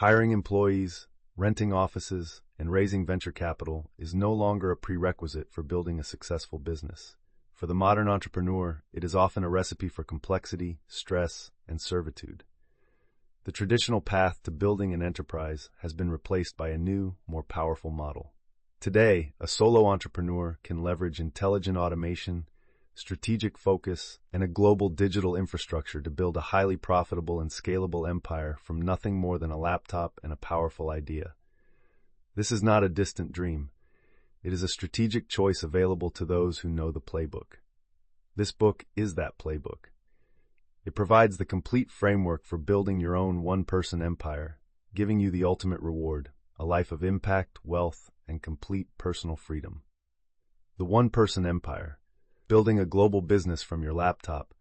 Hiring employees, renting offices, and raising venture capital is no longer a prerequisite for building a successful business. For the modern entrepreneur, it is often a recipe for complexity, stress, and servitude. The traditional path to building an enterprise has been replaced by a new, more powerful model. Today, a solo entrepreneur can leverage intelligent automation, strategic focus, and a global digital infrastructure to build a highly profitable and scalable empire from nothing more than a laptop and a powerful idea. This is not a distant dream. It is a strategic choice available to those who know the playbook. This book is that playbook. It provides the complete framework for building your own one-person empire, giving you the ultimate reward, a life of impact, wealth, and complete personal freedom. The One-Person Empire. Building a global business from your laptop,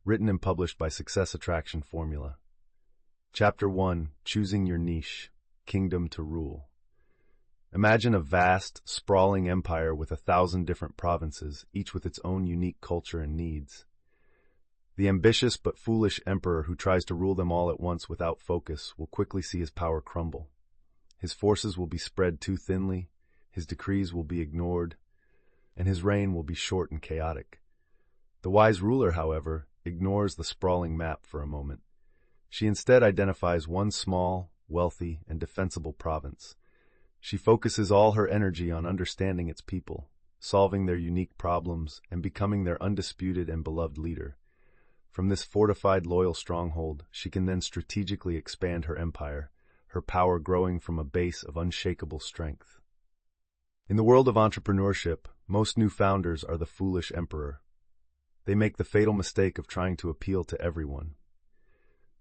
written and published by Success Attraction Formula. Chapter 1. Choosing Your Niche, Kingdom to Rule. Imagine a vast, sprawling empire with 1,000 different provinces, each with its own unique culture and needs. The ambitious but foolish emperor who tries to rule them all at once without focus will quickly see his power crumble. His forces will be spread too thinly, his decrees will be ignored, and his reign will be short and chaotic. The wise ruler, however, ignores the sprawling map for a moment. She instead identifies one small, wealthy, and defensible province. She focuses all her energy on understanding its people, solving their unique problems, and becoming their undisputed and beloved leader. From this fortified, loyal stronghold, she can then strategically expand her empire, her power growing from a base of unshakable strength. In the world of entrepreneurship, most new founders are the foolish emperor. They make the fatal mistake of trying to appeal to everyone.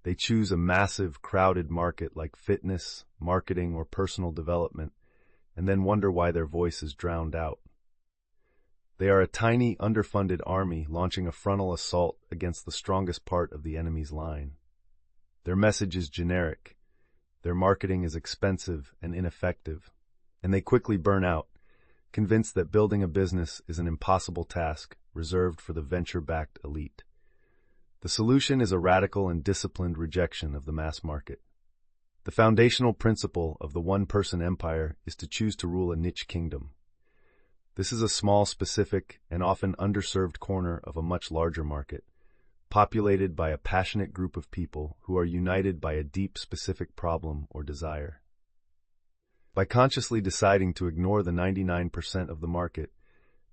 They choose a massive, crowded market like fitness, marketing, or personal development, and then wonder why their voice is drowned out. They are a tiny, underfunded army launching a frontal assault against the strongest part of the enemy's line. Their message is generic, their marketing is expensive and ineffective, and they quickly burn out, convinced that building a business is an impossible task reserved for the venture-backed elite. The solution is a radical and disciplined rejection of the mass market. The foundational principle of the one-person empire is to choose to rule a niche kingdom. This is a small, specific, and often underserved corner of a much larger market, populated by a passionate group of people who are united by a deep, specific problem or desire. By consciously deciding to ignore the 99% of the market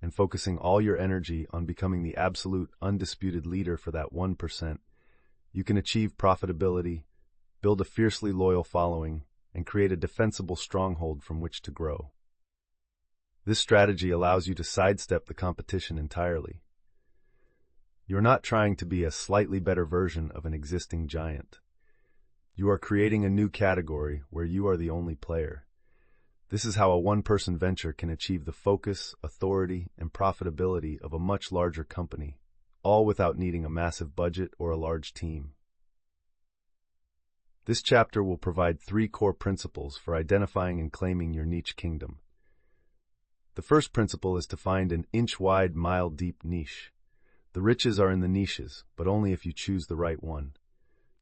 and focusing all your energy on becoming the absolute, undisputed leader for that 1%, you can achieve profitability, build a fiercely loyal following, and create a defensible stronghold from which to grow. This strategy allows you to sidestep the competition entirely. You're not trying to be a slightly better version of an existing giant. You are creating a new category where you are the only player. This is how a one-person venture can achieve the focus, authority, and profitability of a much larger company, all without needing a massive budget or a large team. This chapter will provide 3 core principles for identifying and claiming your niche kingdom. The first principle is to find an inch-wide, mile-deep niche. The riches are in the niches, but only if you choose the right one.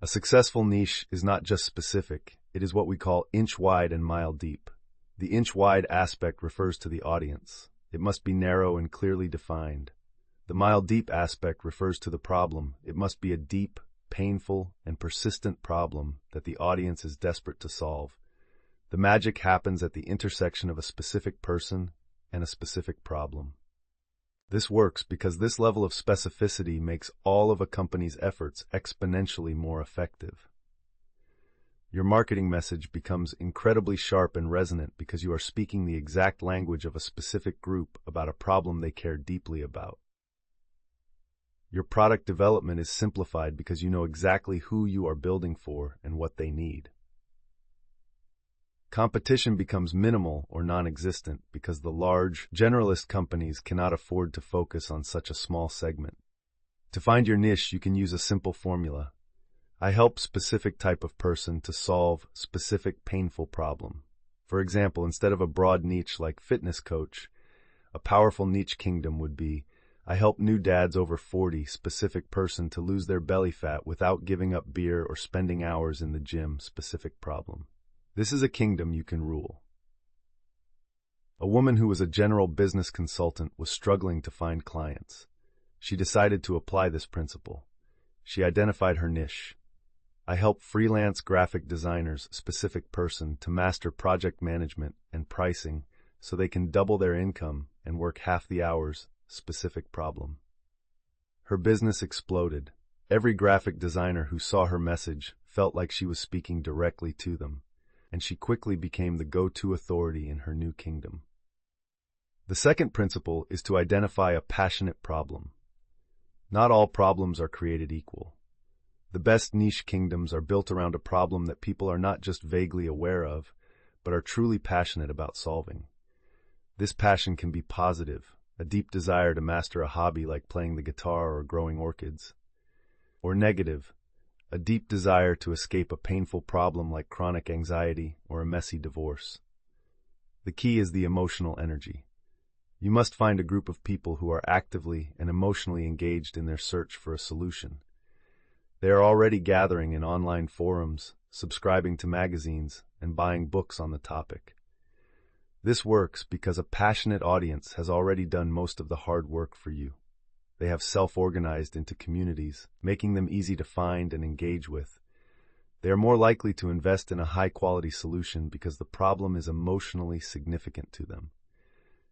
A successful niche is not just specific, it is what we call inch-wide and mile-deep. The inch-wide aspect refers to the audience. It must be narrow and clearly defined. The mile-deep aspect refers to the problem. It must be a deep, painful, and persistent problem that the audience is desperate to solve. The magic happens at the intersection of a specific person and a specific problem. This works because this level of specificity makes all of a company's efforts exponentially more effective. Your marketing message becomes incredibly sharp and resonant because you are speaking the exact language of a specific group about a problem they care deeply about. Your product development is simplified because you know exactly who you are building for and what they need. Competition becomes minimal or non-existent because the large, generalist companies cannot afford to focus on such a small segment. To find your niche, you can use a simple formula. I help specific type of person to solve specific painful problem. For example, instead of a broad niche like fitness coach, a powerful niche kingdom would be, I help new dads over 40 specific person to lose their belly fat without giving up beer or spending hours in the gym specific problem. This is a kingdom you can rule. A woman who was a general business consultant was struggling to find clients. She decided to apply this principle. She identified her niche. I help freelance graphic designers, specific person, to master project management and pricing so they can double their income and work half the hours, specific problem. Her business exploded. Every graphic designer who saw her message felt like she was speaking directly to them, and she quickly became the go-to authority in her new kingdom. The second principle is to identify a passionate problem. Not all problems are created equal. The best niche kingdoms are built around a problem that people are not just vaguely aware of, but are truly passionate about solving. This passion can be positive, a deep desire to master a hobby like playing the guitar or growing orchids, or negative, a deep desire to escape a painful problem like chronic anxiety or a messy divorce. The key is the emotional energy. You must find a group of people who are actively and emotionally engaged in their search for a solution. They are already gathering in online forums, subscribing to magazines, and buying books on the topic. This works because a passionate audience has already done most of the hard work for you. They have self-organized into communities, making them easy to find and engage with. They are more likely to invest in a high-quality solution because the problem is emotionally significant to them.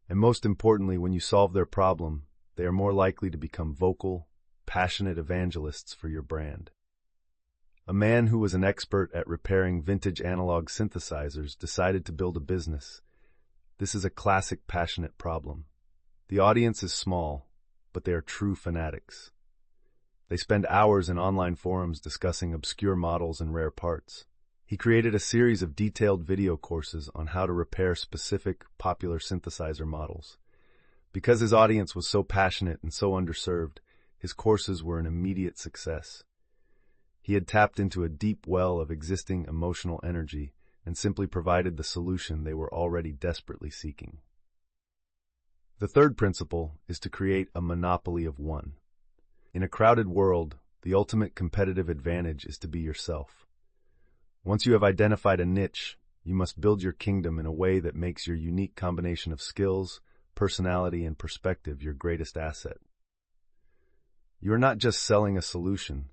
And most importantly, when you solve their problem, they are more likely to become vocal, passionate evangelists for your brand. A man who was an expert at repairing vintage analog synthesizers decided to build a business. This is a classic passionate problem. The audience is small, but they are true fanatics. They spend hours in online forums discussing obscure models and rare parts. He created a series of detailed video courses on how to repair specific, popular synthesizer models. Because his audience was so passionate and so underserved, his courses were an immediate success. He had tapped into a deep well of existing emotional energy and simply provided the solution they were already desperately seeking. The third principle is to create a monopoly of one. In a crowded world, the ultimate competitive advantage is to be yourself. Once you have identified a niche, you must build your kingdom in a way that makes your unique combination of skills, personality, and perspective your greatest asset. You are not just selling a solution,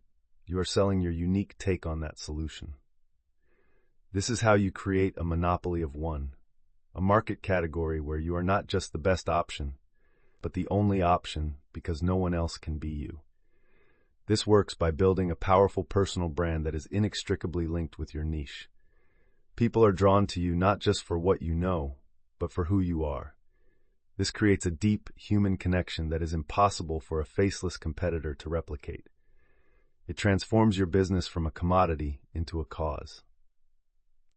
you are selling your unique take on that solution. This is how you create a monopoly of one, a market category where you are not just the best option, but the only option because no one else can be you. This works by building a powerful personal brand that is inextricably linked with your niche. People are drawn to you not just for what you know, but for who you are. This creates a deep human connection that is impossible for a faceless competitor to replicate. It transforms your business from a commodity into a cause.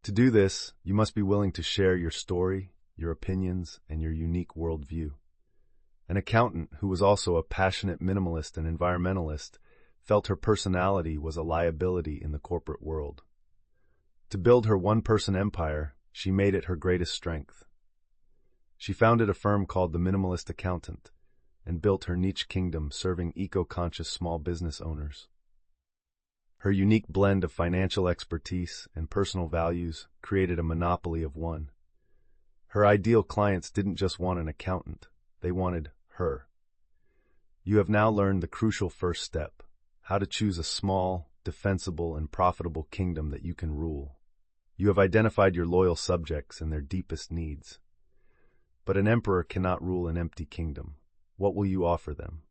To do this, you must be willing to share your story, your opinions, and your unique worldview. An accountant who was also a passionate minimalist and environmentalist felt her personality was a liability in the corporate world. To build her one-person empire, she made it her greatest strength. She founded a firm called the Minimalist Accountant and built her niche kingdom serving eco-conscious small business owners. Her unique blend of financial expertise and personal values created a monopoly of one. Her ideal clients didn't just want an accountant, they wanted her. You have now learned the crucial first step, how to choose a small, defensible, and profitable kingdom that you can rule. You have identified your loyal subjects and their deepest needs. But an emperor cannot rule an empty kingdom. What will you offer them?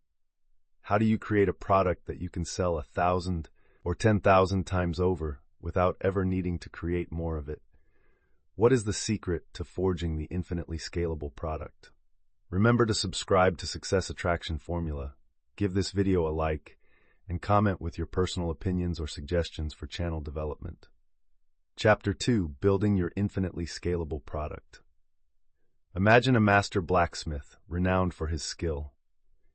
How do you create a product that you can sell 1,000 or 10,000 times over without ever needing to create more of it? What is the secret to forging the infinitely scalable product? Remember to subscribe to Success Attraction Formula, give this video a like, and comment with your personal opinions or suggestions for channel development. Chapter 2: Building Your Infinitely Scalable Product. Imagine a master blacksmith, renowned for his skill.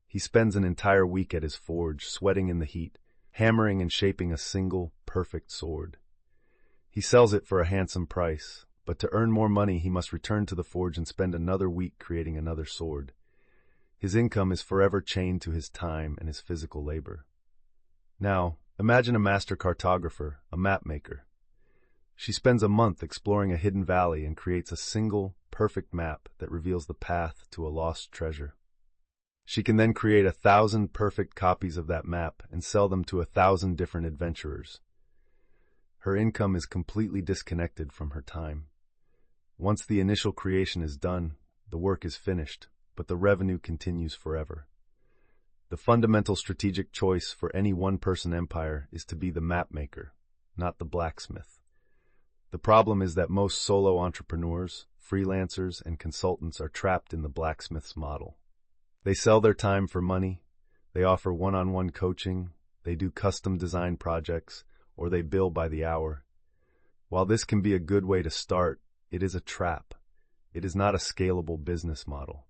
He spends an entire week at his forge, sweating in the heat, hammering and shaping a single, perfect sword. He sells it for a handsome price, but to earn more money he must return to the forge and spend another week creating another sword. His income is forever chained to his time and his physical labor. Now, imagine a master cartographer, a map maker. She spends a month exploring a hidden valley and creates a single, perfect map that reveals the path to a lost treasure. She can then create 1,000 perfect copies of that map and sell them to 1,000 different adventurers. Her income is completely disconnected from her time. Once the initial creation is done, the work is finished, but the revenue continues forever. The fundamental strategic choice for any one-person empire is to be the map maker, not the blacksmith. The problem is that most solo entrepreneurs, freelancers, and consultants are trapped in the blacksmith's model. They sell their time for money, they offer one-on-one coaching, they do custom design projects, or they bill by the hour. While this can be a good way to start, it is a trap. It is not a scalable business model.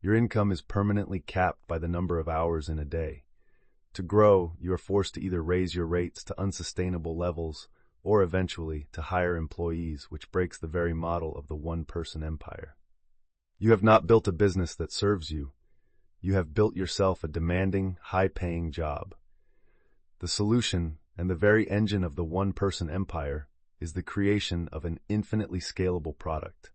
Your income is permanently capped by the number of hours in a day. To grow, you are forced to either raise your rates to unsustainable levels or eventually to hire employees, which breaks the very model of the one-person empire. You have not built a business that serves you. You have built yourself a demanding, high-paying job. The solution, and the very engine of the one-person empire, is the creation of an infinitely scalable product.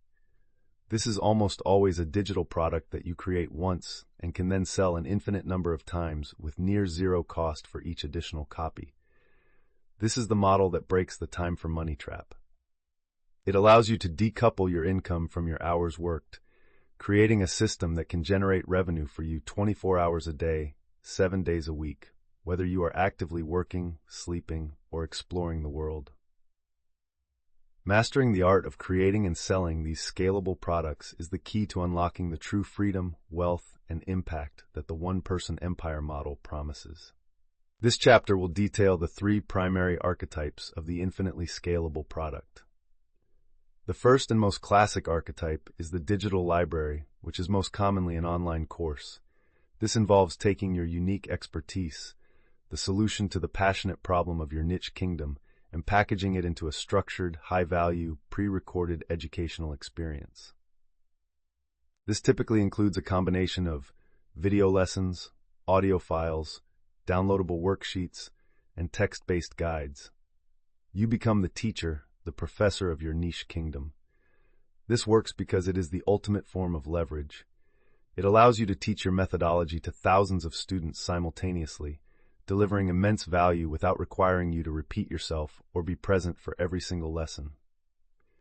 This is almost always a digital product that you create once and can then sell an infinite number of times with near zero cost for each additional copy. This is the model that breaks the time for money trap. It allows you to decouple your income from your hours worked, creating a system that can generate revenue for you 24 hours a day, 7 days a week, whether you are actively working, sleeping, or exploring the world. Mastering the art of creating and selling these scalable products is the key to unlocking the true freedom, wealth, and impact that the one-person empire model promises. This chapter will detail the 3 primary archetypes of the infinitely scalable product. The first and most classic archetype is the digital library, which is most commonly an online course. This involves taking your unique expertise, the solution to the passionate problem of your niche kingdom, and packaging it into a structured, high-value, pre-recorded educational experience. This typically includes a combination of video lessons, audio files, downloadable worksheets, and text-based guides. You become the teacher, the professor of your niche kingdom. This works because it is the ultimate form of leverage. It allows you to teach your methodology to thousands of students simultaneously, delivering immense value without requiring you to repeat yourself or be present for every single lesson.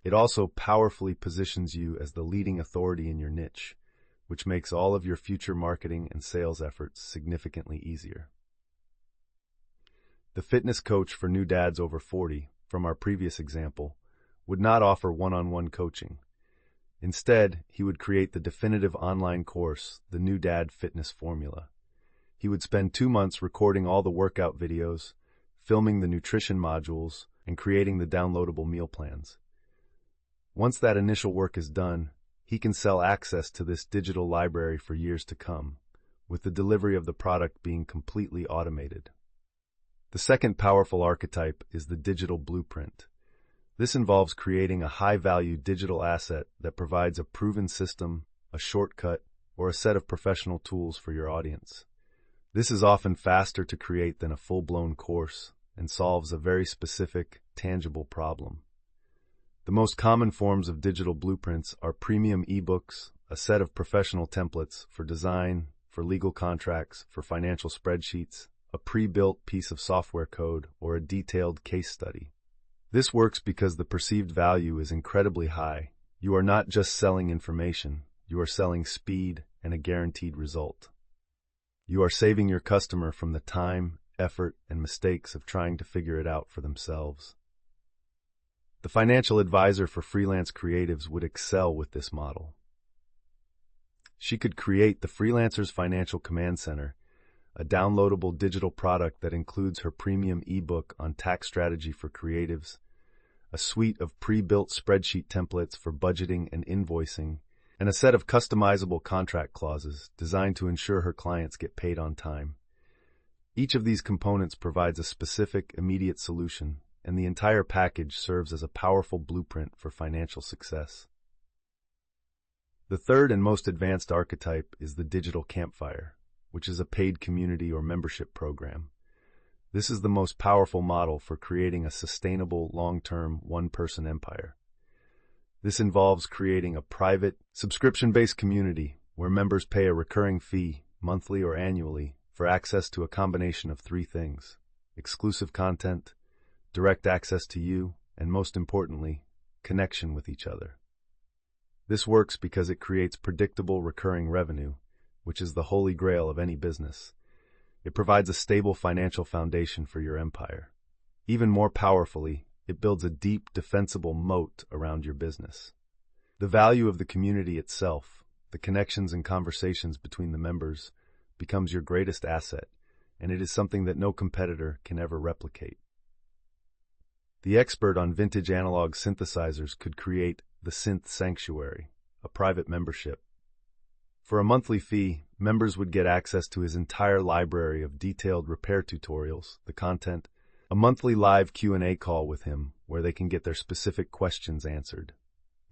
It also powerfully positions you as the leading authority in your niche, which makes all of your future marketing and sales efforts significantly easier. The fitness coach for new dads over 40, from our previous example, would not offer one-on-one coaching. Instead, he would create the definitive online course, the New Dad Fitness Formula. He would spend 2 months recording all the workout videos, filming the nutrition modules, and creating the downloadable meal plans. Once that initial work is done, he can sell access to this digital library for years to come, with the delivery of the product being completely automated. The second powerful archetype is the digital blueprint. This involves creating a high-value digital asset that provides a proven system, a shortcut, or a set of professional tools for your audience. This is often faster to create than a full-blown course and solves a very specific, tangible problem. The most common forms of digital blueprints are premium ebooks, a set of professional templates for design, for legal contracts, for financial spreadsheets, a pre-built piece of software code, or a detailed case study. This works because the perceived value is incredibly high. You are not just selling information, you are selling speed and a guaranteed result. You are saving your customer from the time, effort, and mistakes of trying to figure it out for themselves. The financial advisor for freelance creatives would excel with this model. She could create the Freelancer's Financial Command Center, a downloadable digital product that includes her premium ebook on tax strategy for creatives, a suite of pre-built spreadsheet templates for budgeting and invoicing, and a set of customizable contract clauses designed to ensure her clients get paid on time. Each of these components provides a specific, immediate solution, and the entire package serves as a powerful blueprint for financial success. The third and most advanced archetype is the digital campfire, which is a paid community or membership program. This is the most powerful model for creating a sustainable, long-term, one-person empire. This involves creating a private, subscription-based community where members pay a recurring fee, monthly or annually, for access to a combination of three things: exclusive content, direct access to you, and most importantly, connection with each other. This works because it creates predictable recurring revenue, which is the holy grail of any business. It provides a stable financial foundation for your empire. Even more powerfully, it builds a deep, defensible moat around your business. The value of the community itself, the connections and conversations between the members, becomes your greatest asset, and it is something that no competitor can ever replicate. The expert on vintage analog synthesizers could create the Synth Sanctuary, a private membership. For a monthly fee, members would get access to his entire library of detailed repair tutorials, the content, a monthly live Q&A call with him where they can get their specific questions answered,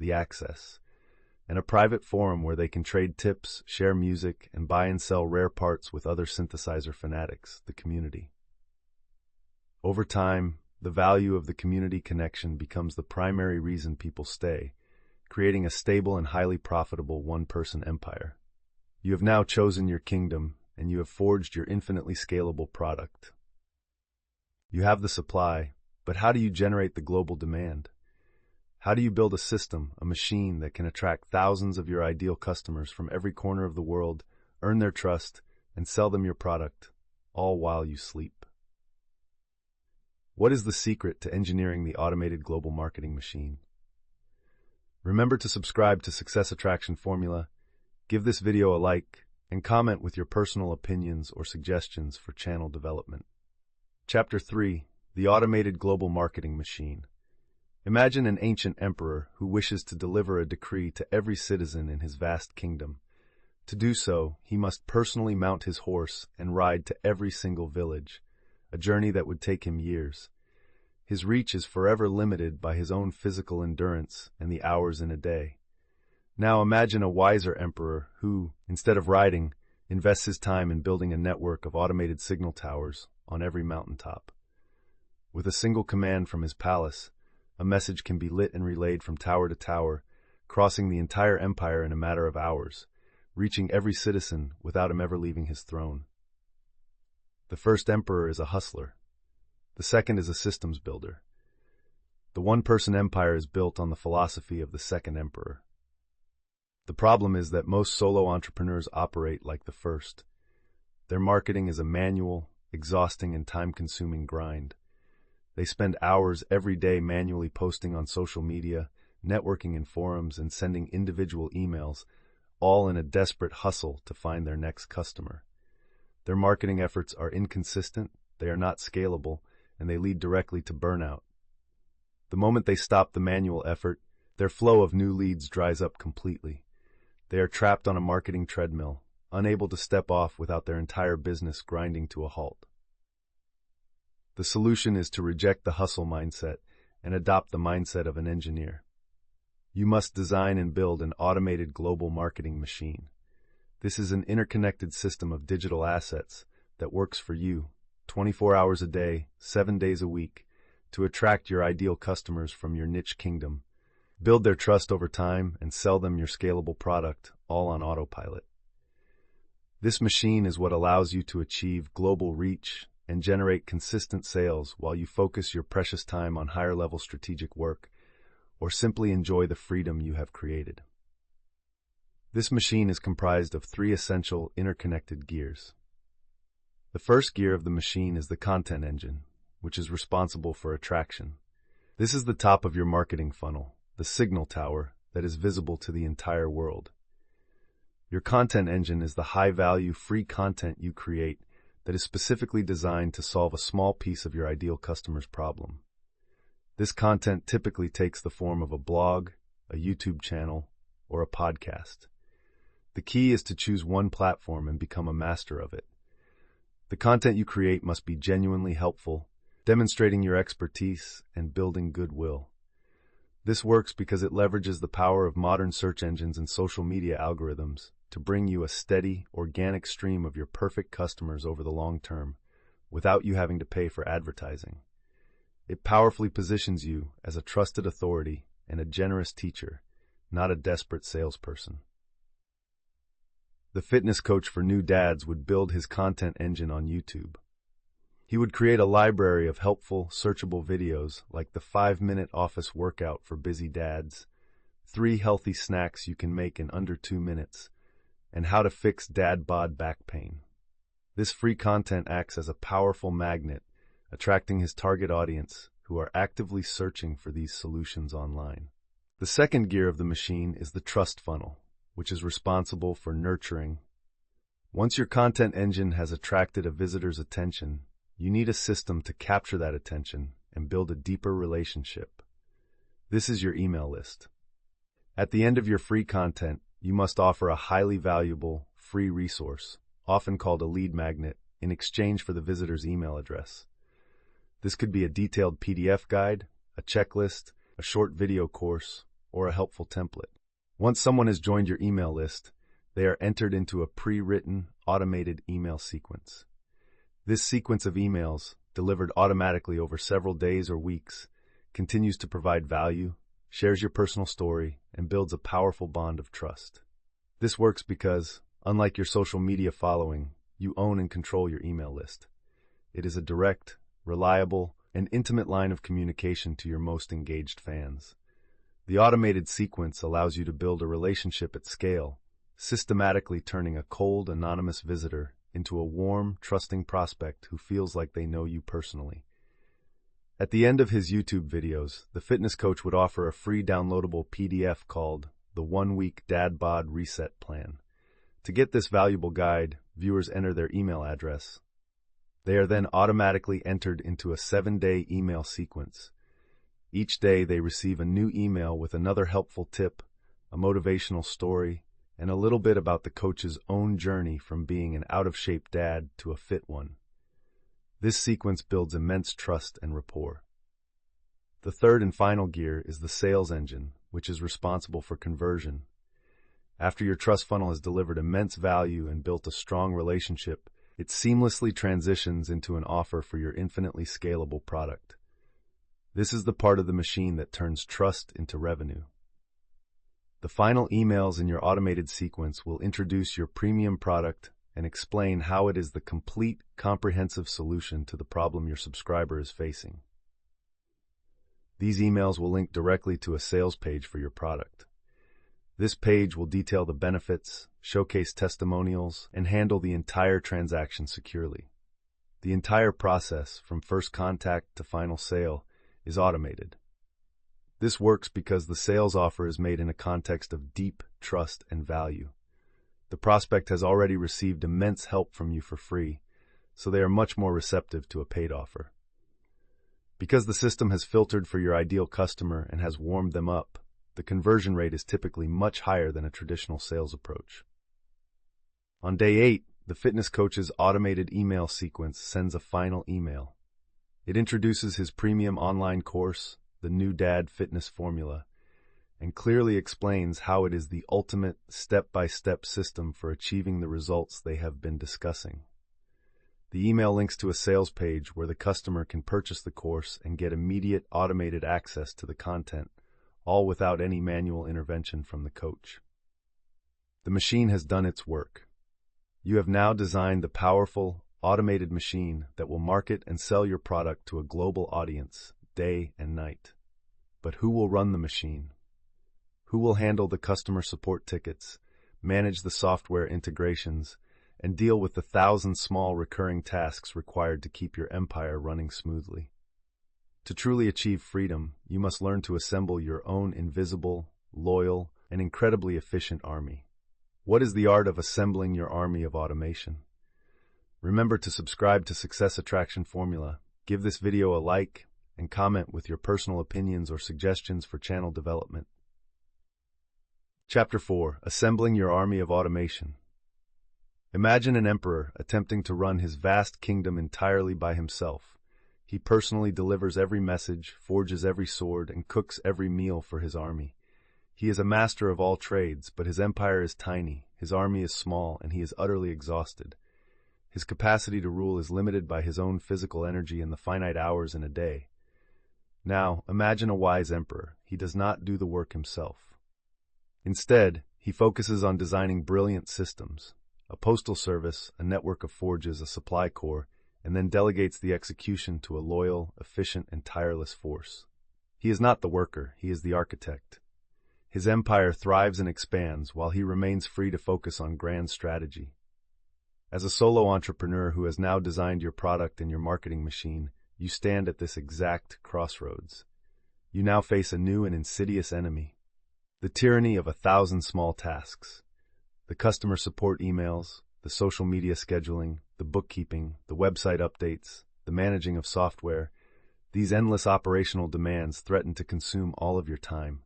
the access, and a private forum where they can trade tips, share music, and buy and sell rare parts with other synthesizer fanatics, the community. Over time, the value of the community connection becomes the primary reason people stay, creating a stable and highly profitable one-person empire. You have now chosen your kingdom, and you have forged your infinitely scalable product. You have the supply, but how do you generate the global demand? How do you build a system, a machine that can attract thousands of your ideal customers from every corner of the world, earn their trust, and sell them your product, all while you sleep? What is the secret to engineering the automated global marketing machine? Remember to subscribe to Success Attraction Formula, give this video a like, and comment with your personal opinions or suggestions for channel development. Chapter 3: The Automated Global Marketing Machine. Imagine an ancient emperor who wishes to deliver a decree to every citizen in his vast kingdom. To do so, he must personally mount his horse and ride to every single village, a journey that would take him years. His reach is forever limited by his own physical endurance and the hours in a day. Now imagine a wiser emperor who, instead of riding, invests his time in building a network of automated signal towers on every mountaintop. With a single command from his palace, a message can be lit and relayed from tower to tower, crossing the entire empire in a matter of hours, reaching every citizen without him ever leaving his throne. The first emperor is a hustler. The second is a systems builder. The one-person empire is built on the philosophy of the second emperor. The problem is that most solo entrepreneurs operate like the first. Their marketing is a manual, exhausting, and time-consuming grind. They spend hours every day manually posting on social media, networking in forums, and sending individual emails, all in a desperate hustle to find their next customer. Their marketing efforts are inconsistent, they are not scalable, and they lead directly to burnout. The moment they stop the manual effort, their flow of new leads dries up completely. They are trapped on a marketing treadmill, unable to step off without their entire business grinding to a halt. The solution is to reject the hustle mindset and adopt the mindset of an engineer. You must design and build an automated global marketing machine. This is an interconnected system of digital assets that works for you, 24 hours a day, 7 days a week, to attract your ideal customers from your niche kingdom, build their trust over time, and sell them your scalable product, all on autopilot. This machine is what allows you to achieve global reach and generate consistent sales while you focus your precious time on higher-level strategic work, or simply enjoy the freedom you have created. This machine is comprised of 3 essential interconnected gears. The first gear of the machine is the content engine, which is responsible for attraction. This is the top of your marketing funnel, the signal tower that is visible to the entire world. Your content engine is the high-value, free content you create that is specifically designed to solve a small piece of your ideal customer's problem. This content typically takes the form of a blog, a YouTube channel, or a podcast. The key is to choose one platform and become a master of it. The content you create must be genuinely helpful, demonstrating your expertise and building goodwill. This works because it leverages the power of modern search engines and social media algorithms to bring you a steady, organic stream of your perfect customers over the long term, without you having to pay for advertising. It powerfully positions you as a trusted authority and a generous teacher, not a desperate salesperson. The fitness coach for new dads would build his content engine on YouTube. He would create a library of helpful, searchable videos like the 5-minute office workout for busy dads, 3 healthy snacks you can make in under 2 minutes, and how to fix dad bod back pain. This free content acts as a powerful magnet, attracting his target audience who are actively searching for these solutions online. The second gear of the machine is the trust funnel, which is responsible for nurturing. Once your content engine has attracted a visitor's attention, you need a system to capture that attention and build a deeper relationship. This is your email list. At the end of your free content, you must offer a highly valuable, free resource, often called a lead magnet, in exchange for the visitor's email address. This could be a detailed PDF guide, a checklist, a short video course, or a helpful template. Once someone has joined your email list, they are entered into a pre-written, automated email sequence. This sequence of emails, delivered automatically over several days or weeks, continues to provide value, shares your personal story, and builds a powerful bond of trust. This works because, unlike your social media following, you own and control your email list. It is a direct, reliable, and intimate line of communication to your most engaged fans. The automated sequence allows you to build a relationship at scale, systematically turning a cold, anonymous visitor into a warm, trusting prospect who feels like they know you personally. At the end of his YouTube videos, the fitness coach would offer a free downloadable PDF called the 1-Week Dad Bod Reset Plan. To get this valuable guide, viewers enter their email address. They are then automatically entered into a 7-day email sequence. Each day they receive a new email with another helpful tip, a motivational story, and a little bit about the coach's own journey from being an out-of-shape dad to a fit one. This sequence builds immense trust and rapport. The third and final gear is the sales engine, which is responsible for conversion. After your trust funnel has delivered immense value and built a strong relationship, it seamlessly transitions into an offer for your infinitely scalable product. This is the part of the machine that turns trust into revenue. The final emails in your automated sequence will introduce your premium product and explain how it is the complete, comprehensive solution to the problem your subscriber is facing. These emails will link directly to a sales page for your product. This page will detail the benefits, showcase testimonials, and handle the entire transaction securely. The entire process, from first contact to final sale, is automated. This works because the sales offer is made in a context of deep trust and value. The prospect has already received immense help from you for free, so they are much more receptive to a paid offer. Because the system has filtered for your ideal customer and has warmed them up, the conversion rate is typically much higher than a traditional sales approach. On day 8, the fitness coach's automated email sequence sends a final email. It introduces his premium online course, the New Dad Fitness Formula, and clearly explains how it is the ultimate step-by-step system for achieving the results they have been discussing. The email links to a sales page where the customer can purchase the course and get immediate automated access to the content, all without any manual intervention from the coach. The machine has done its work. You have now designed the powerful, automated machine that will market and sell your product to a global audience, day and night. But who will run the machine? Who will handle the customer support tickets, manage the software integrations, and deal with the 1,000 small recurring tasks required to keep your empire running smoothly? To truly achieve freedom, you must learn to assemble your own invisible, loyal, and incredibly efficient army. What is the art of assembling your army of automation? Remember to subscribe to Success Attraction Formula, give this video a like, and comment with your personal opinions or suggestions for channel development. Chapter 4. Assembling Your Army of Automation. Imagine an emperor attempting to run his vast kingdom entirely by himself. He personally delivers every message, forges every sword, and cooks every meal for his army. He is a master of all trades, but his empire is tiny, his army is small, and he is utterly exhausted. his capacity to rule is limited by his own physical energy and the finite hours in a day. Now, imagine a wise emperor. He does not do the work himself. Instead, he focuses on designing brilliant systems, a postal service, a network of forges, a supply corps, and then delegates the execution to a loyal, efficient, and tireless force. He is not the worker, he is the architect. His empire thrives and expands while he remains free to focus on grand strategy. As a solo entrepreneur who has now designed your product and your marketing machine, you stand at this exact crossroads. You now face a new and insidious enemy, the tyranny of 1,000 small tasks. The customer support emails, the social media scheduling, the bookkeeping, the website updates, the managing of software. These endless operational demands threaten to consume all of your time,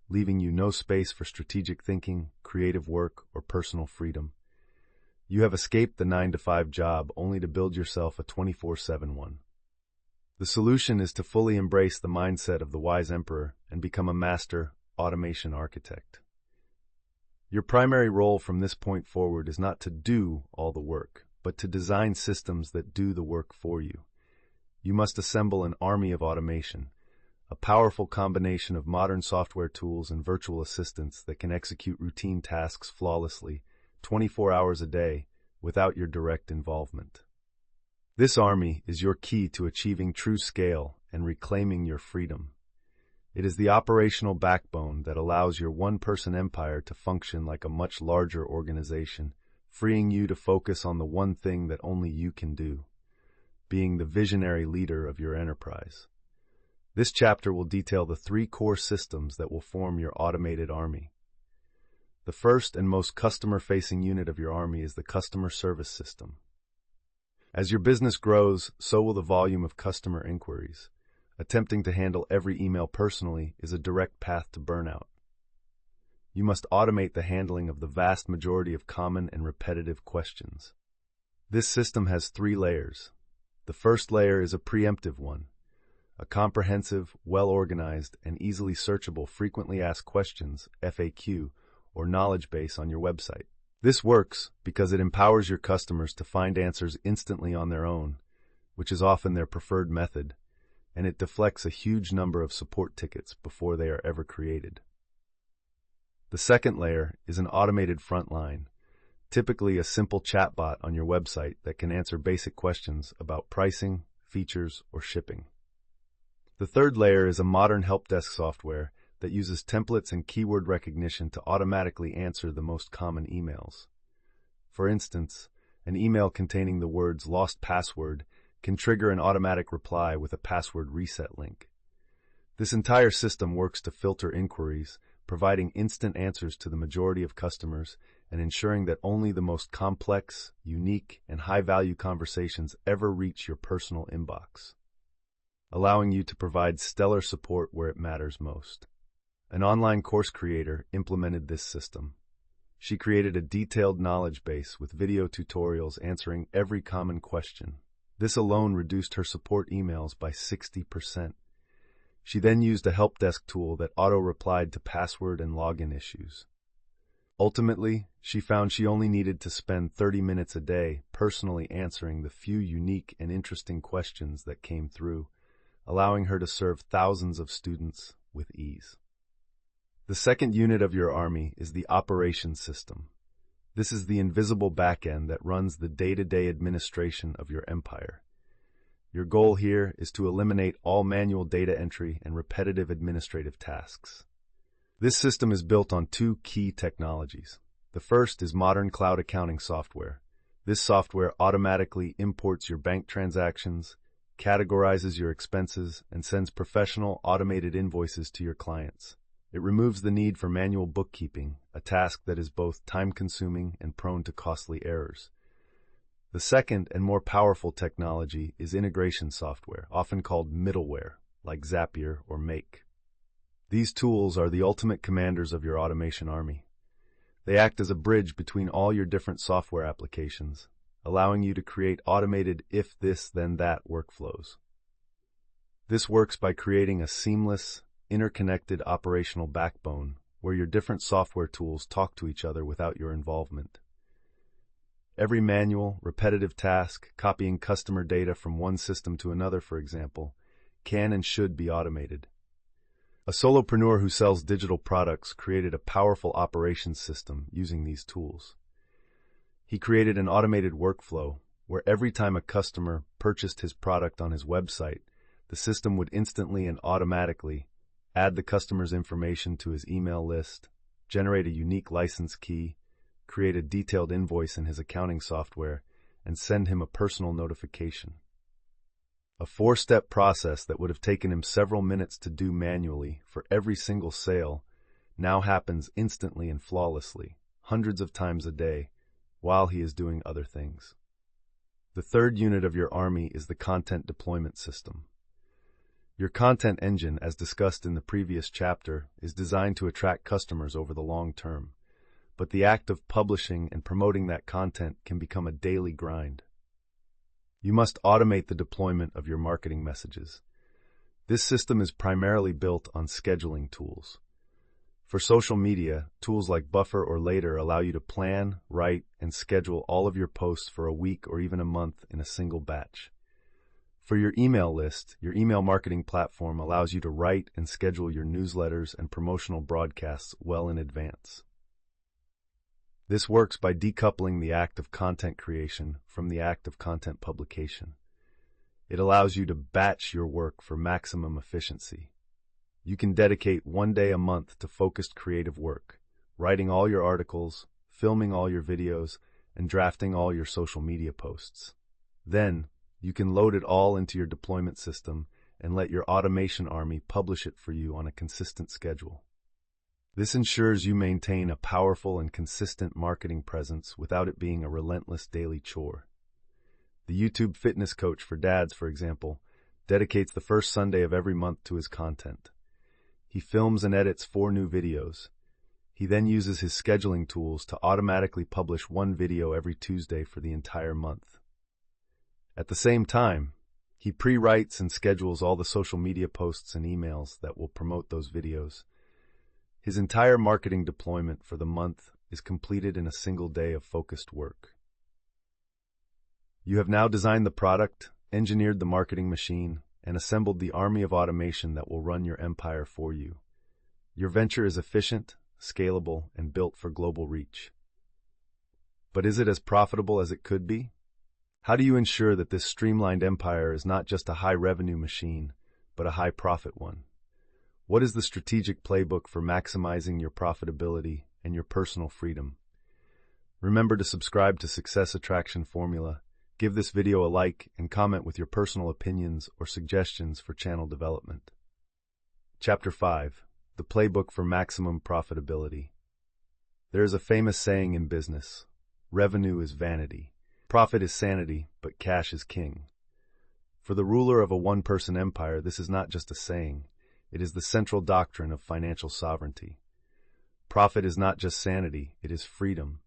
leaving you no space for strategic thinking, creative work, or personal freedom. You have escaped the 9-to-5 job only to build yourself a 24/7 one. The solution is to fully embrace the mindset of the wise emperor and become a master automation architect. Your primary role from this point forward is not to do all the work, but to design systems that do the work for you. You must assemble an army of automation, a powerful combination of modern software tools and virtual assistants that can execute routine tasks flawlessly, 24 hours a day, without your direct involvement. This army is your key to achieving true scale and reclaiming your freedom. It is the operational backbone that allows your one-person empire to function like a much larger organization, freeing you to focus on the one thing that only you can do, being the visionary leader of your enterprise. This chapter will detail the 3 core systems that will form your automated army. The first and most customer-facing unit of your army is the customer service system. As your business grows, so will the volume of customer inquiries. Attempting to handle every email personally is a direct path to burnout. You must automate the handling of the vast majority of common and repetitive questions. This system has 3 layers. The first layer is a preemptive one, a comprehensive, well-organized, and easily searchable frequently asked questions, FAQ, or knowledge base on your website. This works because it empowers your customers to find answers instantly on their own, which is often their preferred method, and it deflects a huge number of support tickets before they are ever created. The second layer is an automated front line, typically a simple chatbot on your website that can answer basic questions about pricing, features, or shipping. The third layer is a modern help desk software that uses templates and keyword recognition to automatically answer the most common emails. For instance, an email containing the words "lost password" can trigger an automatic reply with a password reset link. This entire system works to filter inquiries, providing instant answers to the majority of customers and ensuring that only the most complex, unique, and high-value conversations ever reach your personal inbox, allowing you to provide stellar support where it matters most. An online course creator implemented this system. She created a detailed knowledge base with video tutorials answering every common question. This alone reduced her support emails by 60%. She then used a help desk tool that auto-replied to password and login issues. Ultimately, she found she only needed to spend 30 minutes a day personally answering the few unique and interesting questions that came through, allowing her to serve thousands of students with ease. The second unit of your army is the operations system. This is the invisible backend that runs the day-to-day administration of your empire. Your goal here is to eliminate all manual data entry and repetitive administrative tasks. This system is built on 2 key technologies. The first is modern cloud accounting software. This software automatically imports your bank transactions, categorizes your expenses, and sends professional automated invoices to your clients. It removes the need for manual bookkeeping, a task that is both time-consuming and prone to costly errors. The second and more powerful technology is integration software, often called middleware, like Zapier or Make. These tools are the ultimate commanders of your automation army. They act as a bridge between all your different software applications, allowing you to create automated if-this-then-that workflows. This works by creating a seamless, interconnected operational backbone where your different software tools talk to each other without your involvement. Every manual, repetitive task, copying customer data from one system to another, for example, can and should be automated. A solopreneur who sells digital products created a powerful operations system using these tools. He created an automated workflow where every time a customer purchased his product on his website, the system would instantly and automatically add the customer's information to his email list, generate a unique license key, create a detailed invoice in his accounting software, and send him a personal notification. A 4-step process that would have taken him several minutes to do manually for every single sale now happens instantly and flawlessly, hundreds of times a day, while he is doing other things. The third unit of your army is the content deployment system. Your content engine, as discussed in the previous chapter, is designed to attract customers over the long term, but the act of publishing and promoting that content can become a daily grind. You must automate the deployment of your marketing messages. This system is primarily built on scheduling tools. For social media, tools like Buffer or Later allow you to plan, write, and schedule all of your posts for a week or even a month in a single batch. For your email list, your email marketing platform allows you to write and schedule your newsletters and promotional broadcasts well in advance. This works by decoupling the act of content creation from the act of content publication. It allows you to batch your work for maximum efficiency. You can dedicate one day a month to focused creative work, writing all your articles, filming all your videos, and drafting all your social media posts. Then, you can load it all into your deployment system and let your automation army publish it for you on a consistent schedule. This ensures you maintain a powerful and consistent marketing presence without it being a relentless daily chore. The YouTube fitness coach for dads, for example, dedicates the first Sunday of every month to his content. He films and edits 4 new videos. He then uses his scheduling tools to automatically publish 1 video every Tuesday for the entire month. At the same time, he pre-writes and schedules all the social media posts and emails that will promote those videos. His entire marketing deployment for the month is completed in a single day of focused work. You have now designed the product, engineered the marketing machine, and assembled the army of automation that will run your empire for you. Your venture is efficient, scalable, and built for global reach. But is it as profitable as it could be? How do you ensure that this streamlined empire is not just a high-revenue machine, but a high-profit one? What is the strategic playbook for maximizing your profitability and your personal freedom? Remember to subscribe to Success Attraction Formula, give this video a like, and comment with your personal opinions or suggestions for channel development. Chapter 5. The Playbook for Maximum Profitability. There is a famous saying in business: revenue is vanity. Profit is sanity, but cash is king. For the ruler of a one-person empire, this is not just a saying. It is the central doctrine of financial sovereignty. Profit is not just sanity, it is freedom.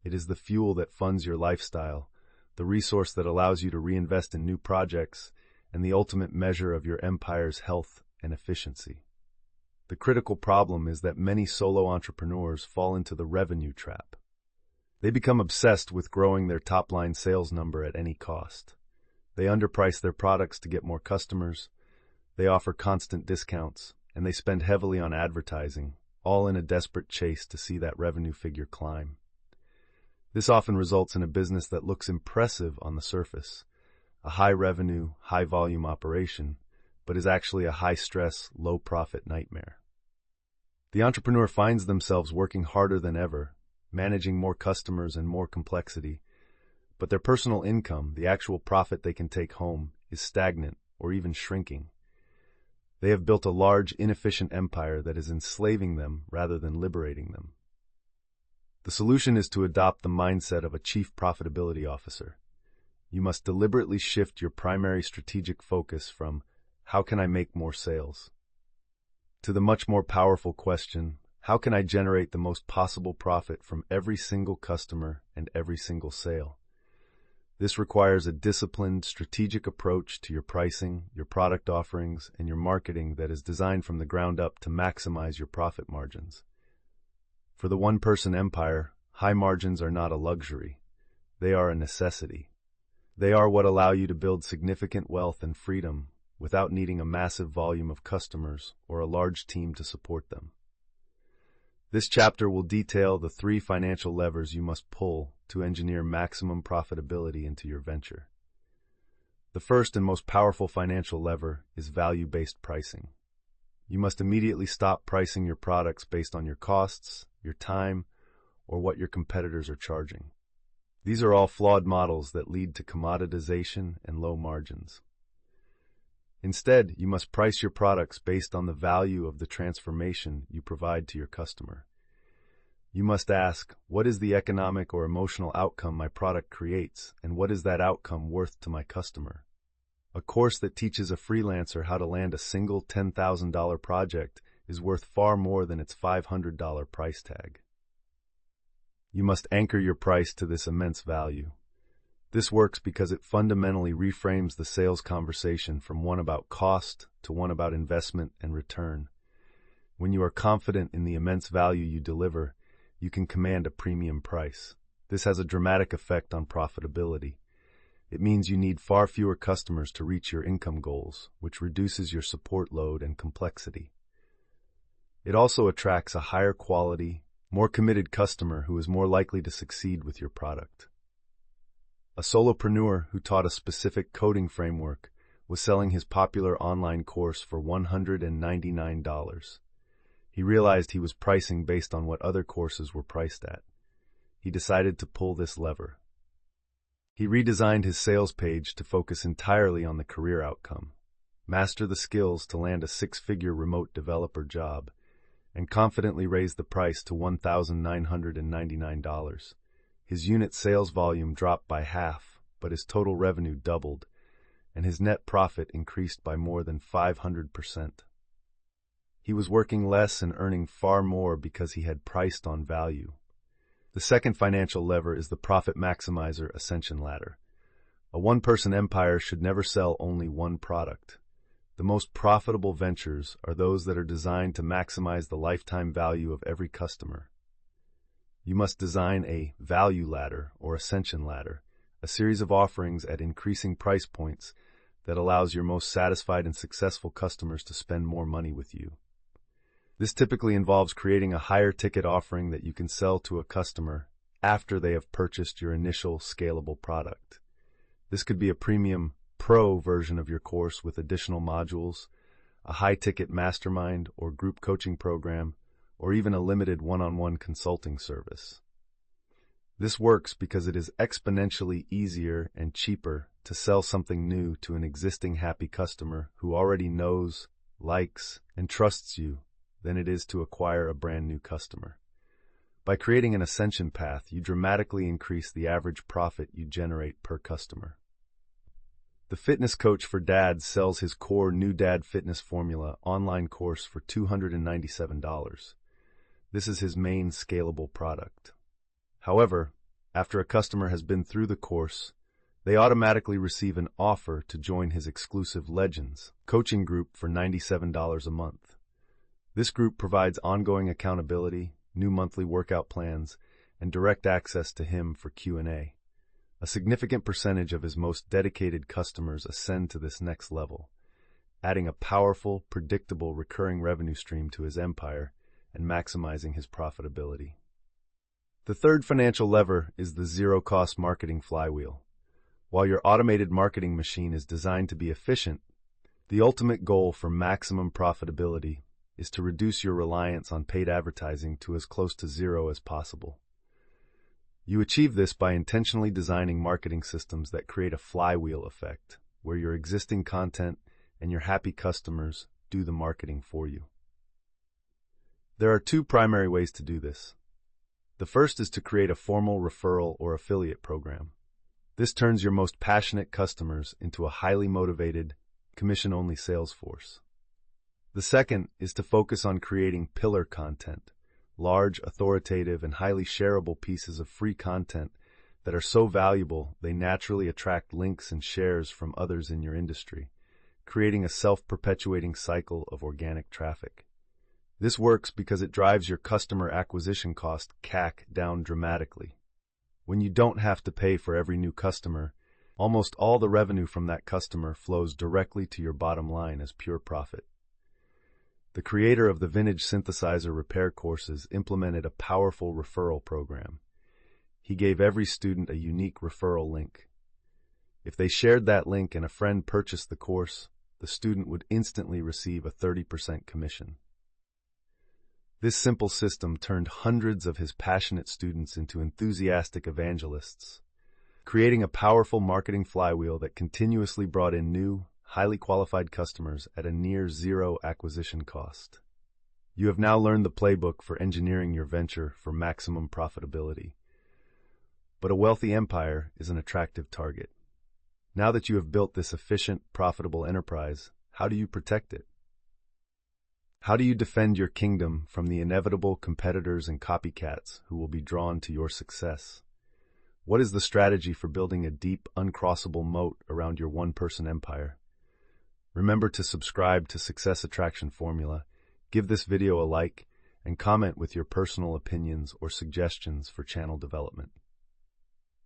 It is the fuel that funds your lifestyle, the resource that allows you to reinvest in new projects, and the ultimate measure of your empire's health and efficiency. The critical problem is that many solo entrepreneurs fall into the revenue trap. They become obsessed with growing their top-line sales number at any cost. They underprice their products to get more customers. They offer constant discounts, and they spend heavily on advertising, all in a desperate chase to see that revenue figure climb. This often results in a business that looks impressive on the surface, a high-revenue, high-volume operation, but is actually a high-stress, low-profit nightmare. The entrepreneur finds themselves working harder than ever, managing more customers and more complexity, but their personal income, the actual profit they can take home, is stagnant or even shrinking. They have built a large, inefficient empire that is enslaving them rather than liberating them. The solution is to adopt the mindset of a chief profitability officer. You must deliberately shift your primary strategic focus from, how can I make more sales, to the much more powerful question, how can I generate the most possible profit from every single customer and every single sale? This requires a disciplined, strategic approach to your pricing, your product offerings, and your marketing that is designed from the ground up to maximize your profit margins. For the one-person empire, high margins are not a luxury. They are a necessity. They are what allow you to build significant wealth and freedom without needing a massive volume of customers or a large team to support them. This chapter will detail the 3 financial levers you must pull to engineer maximum profitability into your venture. The first and most powerful financial lever is value-based pricing. You must immediately stop pricing your products based on your costs, your time, or what your competitors are charging. These are all flawed models that lead to commoditization and low margins. Instead, you must price your products based on the value of the transformation you provide to your customer. You must ask, what is the economic or emotional outcome my product creates, and what is that outcome worth to my customer? A course that teaches a freelancer how to land a single $10,000 project is worth far more than its $500 price tag. You must anchor your price to this immense value. This works because it fundamentally reframes the sales conversation from one about cost to one about investment and return. When you are confident in the immense value you deliver, you can command a premium price. This has a dramatic effect on profitability. It means you need far fewer customers to reach your income goals, which reduces your support load and complexity. It also attracts a higher quality, more committed customer who is more likely to succeed with your product. A solopreneur who taught a specific coding framework was selling his popular online course for $199. He realized he was pricing based on what other courses were priced at. He decided to pull this lever. He redesigned his sales page to focus entirely on the career outcome, master the skills to land a 6-figure remote developer job, and confidently raise the price to $1,999. His unit sales volume dropped by half, but his total revenue doubled, and his net profit increased by more than 500%. He was working less and earning far more because he had priced on value. The second financial lever is the profit maximizer ascension ladder. A one-person empire should never sell only one product. The most profitable ventures are those that are designed to maximize the lifetime value of every customer. You must design a value ladder or ascension ladder, a series of offerings at increasing price points that allows your most satisfied and successful customers to spend more money with you. This typically involves creating a higher ticket offering that you can sell to a customer after they have purchased your initial scalable product. This could be a premium pro version of your course with additional modules, a high-ticket mastermind or group coaching program, or even a limited one-on-one consulting service. This works because it is exponentially easier and cheaper to sell something new to an existing happy customer who already knows, likes, and trusts you than it is to acquire a brand new customer. By creating an ascension path, you dramatically increase the average profit you generate per customer. The Fitness Coach for Dads sells his core New Dad Fitness Formula online course for $297. This is his main scalable product. However, after a customer has been through the course, they automatically receive an offer to join his exclusive Legends coaching group for $97 a month. This group provides ongoing accountability, new monthly workout plans, and direct access to him for Q&A. A significant percentage of his most dedicated customers ascend to this next level, adding a powerful, predictable, recurring revenue stream to his empire and maximizing his profitability. The third financial lever is the zero-cost marketing flywheel. While your automated marketing machine is designed to be efficient, the ultimate goal for maximum profitability is to reduce your reliance on paid advertising to as close to zero as possible. You achieve this by intentionally designing marketing systems that create a flywheel effect, where your existing content and your happy customers do the marketing for you. There are 2 primary ways to do this. The first is to create a formal referral or affiliate program. This turns your most passionate customers into a highly motivated, commission-only sales force. The second is to focus on creating pillar content, large, authoritative, and highly shareable pieces of free content that are so valuable they naturally attract links and shares from others in your industry, creating a self-perpetuating cycle of organic traffic. This works because it drives your customer acquisition cost (CAC) down dramatically. When you don't have to pay for every new customer, almost all the revenue from that customer flows directly to your bottom line as pure profit. The creator of the Vintage Synthesizer repair courses implemented a powerful referral program. He gave every student a unique referral link. If they shared that link and a friend purchased the course, the student would instantly receive a 30% commission. This simple system turned hundreds of his passionate students into enthusiastic evangelists, creating a powerful marketing flywheel that continuously brought in new, highly qualified customers at a near zero acquisition cost. You have now learned the playbook for engineering your venture for maximum profitability. But a wealthy empire is an attractive target. Now that you have built this efficient, profitable enterprise, how do you protect it? How do you defend your kingdom from the inevitable competitors and copycats who will be drawn to your success? What is the strategy for building a deep, uncrossable moat around your one-person empire? Remember to subscribe to Success Attraction Formula, give this video a like, and comment with your personal opinions or suggestions for channel development.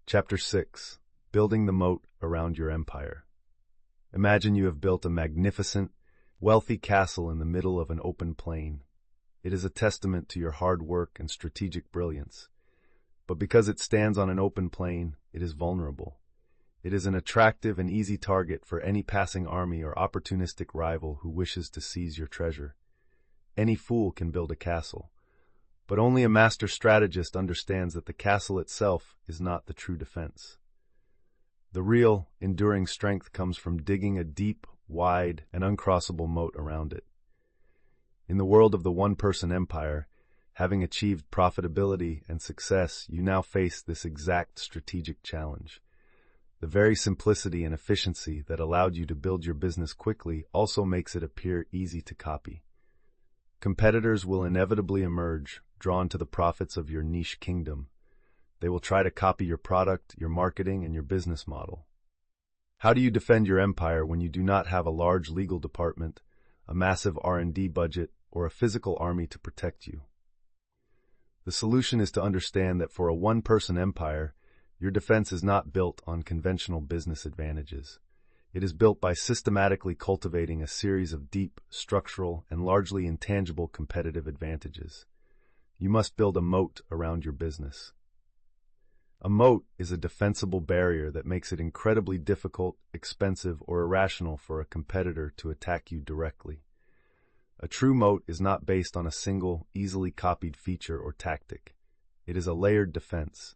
Chapter 6. Building the Moat Around Your Empire. Imagine you have built a magnificent, wealthy castle in the middle of an open plain. It is a testament to your hard work and strategic brilliance. But because it stands on an open plain, it is vulnerable. It is an attractive and easy target for any passing army or opportunistic rival who wishes to seize your treasure. Any fool can build a castle, but only a master strategist understands that the castle itself is not the true defense. The real, enduring strength comes from digging a deep, wide, and uncrossable moat around it. In the world of the one-person empire, having achieved profitability and success, you now face this exact strategic challenge. The very simplicity and efficiency that allowed you to build your business quickly also makes it appear easy to copy. Competitors will inevitably emerge, drawn to the profits of your niche kingdom. They will try to copy your product, your marketing, and your business model. How do you defend your empire when you do not have a large legal department, a massive R&D budget, or a physical army to protect you? The solution is to understand that for a one-person empire, your defense is not built on conventional business advantages. It is built by systematically cultivating a series of deep, structural, and largely intangible competitive advantages. You must build a moat around your business. A moat is a defensible barrier that makes it incredibly difficult, expensive, or irrational for a competitor to attack you directly. A true moat is not based on a single, easily copied feature or tactic. It is a layered defense,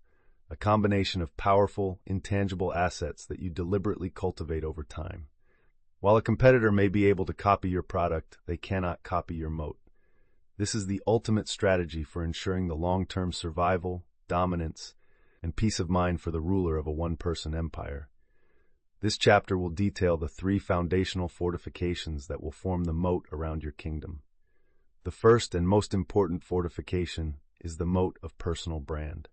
a combination of powerful, intangible assets that you deliberately cultivate over time. While a competitor may be able to copy your product, they cannot copy your moat. This is the ultimate strategy for ensuring the long-term survival, dominance, and peace of mind for the ruler of a one-person empire. This chapter will detail the 3 foundational fortifications that will form the moat around your kingdom. The first and most important fortification is the moat of personal brand.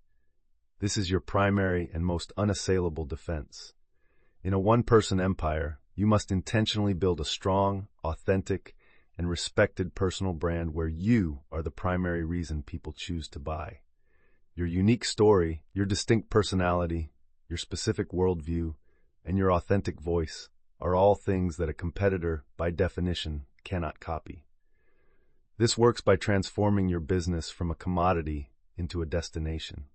This is your primary and most unassailable defense. In a one-person empire, you must intentionally build a strong, authentic, and respected personal brand where you are the primary reason people choose to buy. Your unique story, your distinct personality, your specific worldview, and your authentic voice are all things that a competitor, by definition, cannot copy. This works by transforming your business from a commodity into a destination.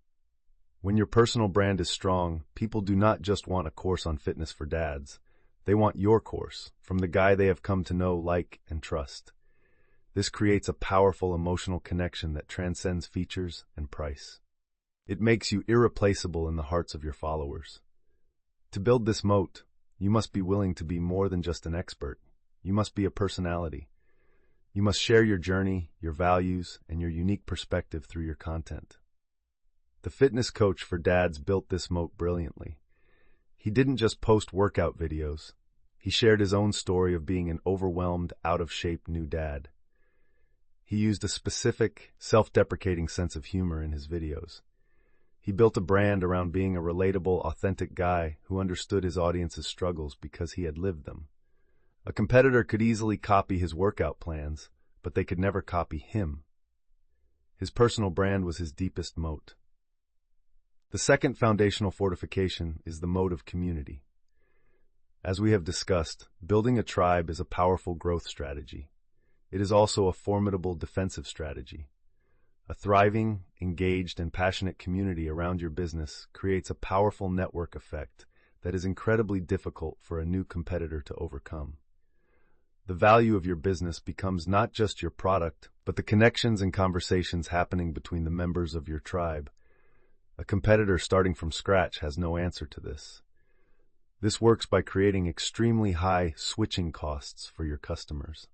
When your personal brand is strong, people do not just want a course on fitness for dads. They want your course, from the guy they have come to know, like, and trust. This creates a powerful emotional connection that transcends features and price. It makes you irreplaceable in the hearts of your followers. To build this moat, you must be willing to be more than just an expert. You must be a personality. You must share your journey, your values, and your unique perspective through your content. The fitness coach for dads built this moat brilliantly. He didn't just post workout videos. He shared his own story of being an overwhelmed, out-of-shape new dad. He used a specific, self-deprecating sense of humor in his videos. He built a brand around being a relatable, authentic guy who understood his audience's struggles because he had lived them. A competitor could easily copy his workout plans, but they could never copy him. His personal brand was his deepest moat. The second foundational fortification is the moat of community. As we have discussed, building a tribe is a powerful growth strategy. It is also a formidable defensive strategy. A thriving, engaged, and passionate community around your business creates a powerful network effect that is incredibly difficult for a new competitor to overcome. The value of your business becomes not just your product, but the connections and conversations happening between the members of your tribe. A competitor starting from scratch has no answer to this. This works by creating extremely high switching costs for your customers.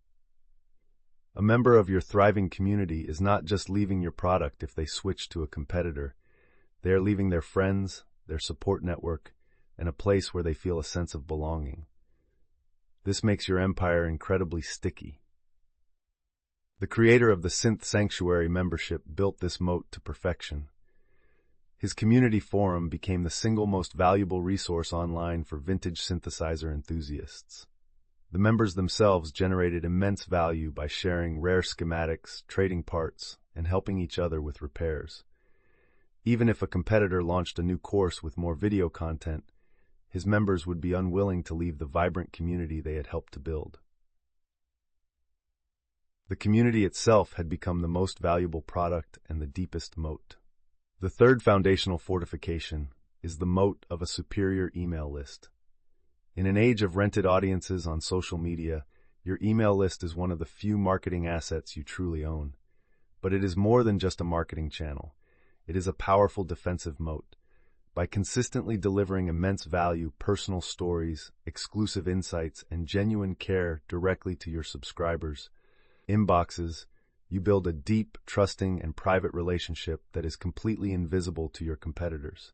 A member of your thriving community is not just leaving your product if they switch to a competitor. They are leaving their friends, their support network, and a place where they feel a sense of belonging. This makes your empire incredibly sticky. The creator of the Synth Sanctuary membership built this moat to perfection. His community forum became the single most valuable resource online for vintage synthesizer enthusiasts. The members themselves generated immense value by sharing rare schematics, trading parts, and helping each other with repairs. Even if a competitor launched a new course with more video content, his members would be unwilling to leave the vibrant community they had helped to build. The community itself had become the most valuable product and the deepest moat. The third foundational fortification is the moat of a superior email list. In an age of rented audiences on social media, your email list is one of the few marketing assets you truly own. But it is more than just a marketing channel. It is a powerful defensive moat. By consistently delivering immense value, personal stories, exclusive insights, and genuine care directly to your subscribers' inboxes, you build a deep, trusting, and private relationship that is completely invisible to your competitors.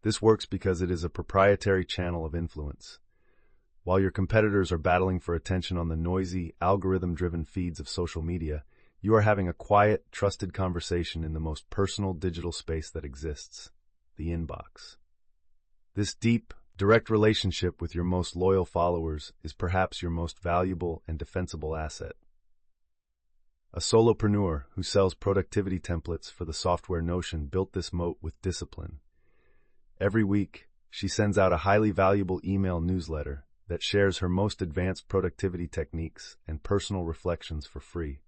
This works because it is a proprietary channel of influence. While your competitors are battling for attention on the noisy, algorithm-driven feeds of social media, you are having a quiet, trusted conversation in the most personal digital space that exists, the inbox. This deep, direct relationship with your most loyal followers is perhaps your most valuable and defensible asset. A solopreneur who sells productivity templates for the software Notion built this moat with discipline. Every week, she sends out a highly valuable email newsletter that shares her most advanced productivity techniques and personal reflections for free.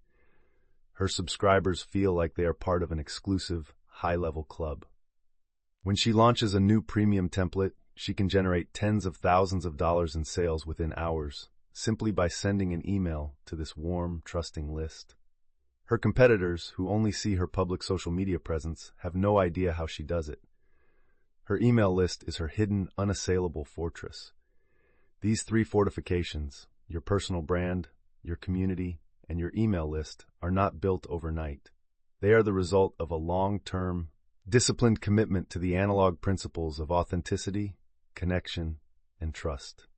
Her subscribers feel like they are part of an exclusive, high-level club. When she launches a new premium template, she can generate tens of thousands of dollars in sales within hours, simply by sending an email to this warm, trusting list. Her competitors, who only see her public social media presence, have no idea how she does it. Her email list is her hidden, unassailable fortress. These three fortifications, your personal brand, your community, and your email list, are not built overnight. They are the result of a long-term, disciplined commitment to the analog principles of authenticity, connection, and trust.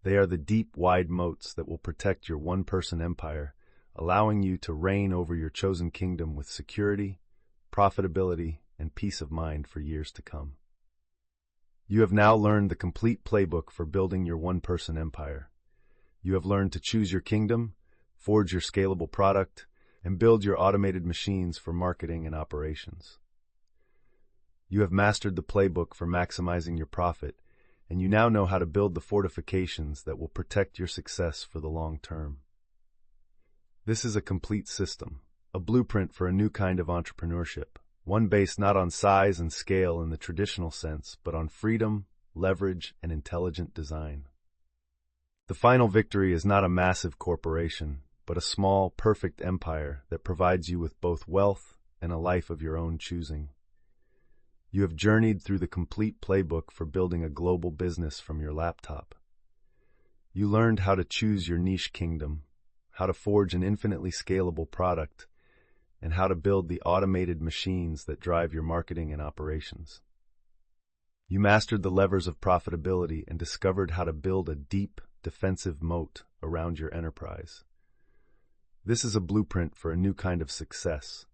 They are the deep, wide moats that will protect your one-person empire, allowing you to reign over your chosen kingdom with security, profitability, and peace of mind for years to come. You have now learned the complete playbook for building your one-person empire. You have learned to choose your kingdom, forge your scalable product, and build your automated machines for marketing and operations. You have mastered the playbook for maximizing your profit, and you now know how to build the fortifications that will protect your success for the long term. This is a complete system, a blueprint for a new kind of entrepreneurship. One based not on size and scale in the traditional sense, but on freedom, leverage, and intelligent design. The final victory is not a massive corporation, but a small, perfect empire that provides you with both wealth and a life of your own choosing. You have journeyed through the complete playbook for building a global business from your laptop. You learned how to choose your niche kingdom, how to forge an infinitely scalable product, and how to build the automated machines that drive your marketing and operations. You mastered the levers of profitability and discovered how to build a deep, defensive moat around your enterprise. This is a blueprint for a new kind of success,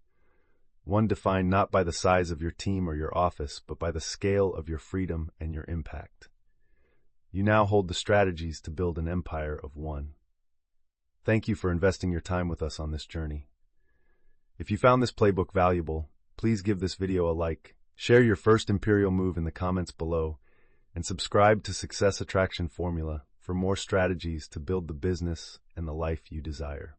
one defined not by the size of your team or your office, but by the scale of your freedom and your impact. You now hold the strategies to build an empire of one. Thank you for investing your time with us on this journey. If you found this playbook valuable, please give this video a like, Share your first imperial move in the comments below and subscribe to Success Attraction Formula for more strategies to build the business and the life you desire.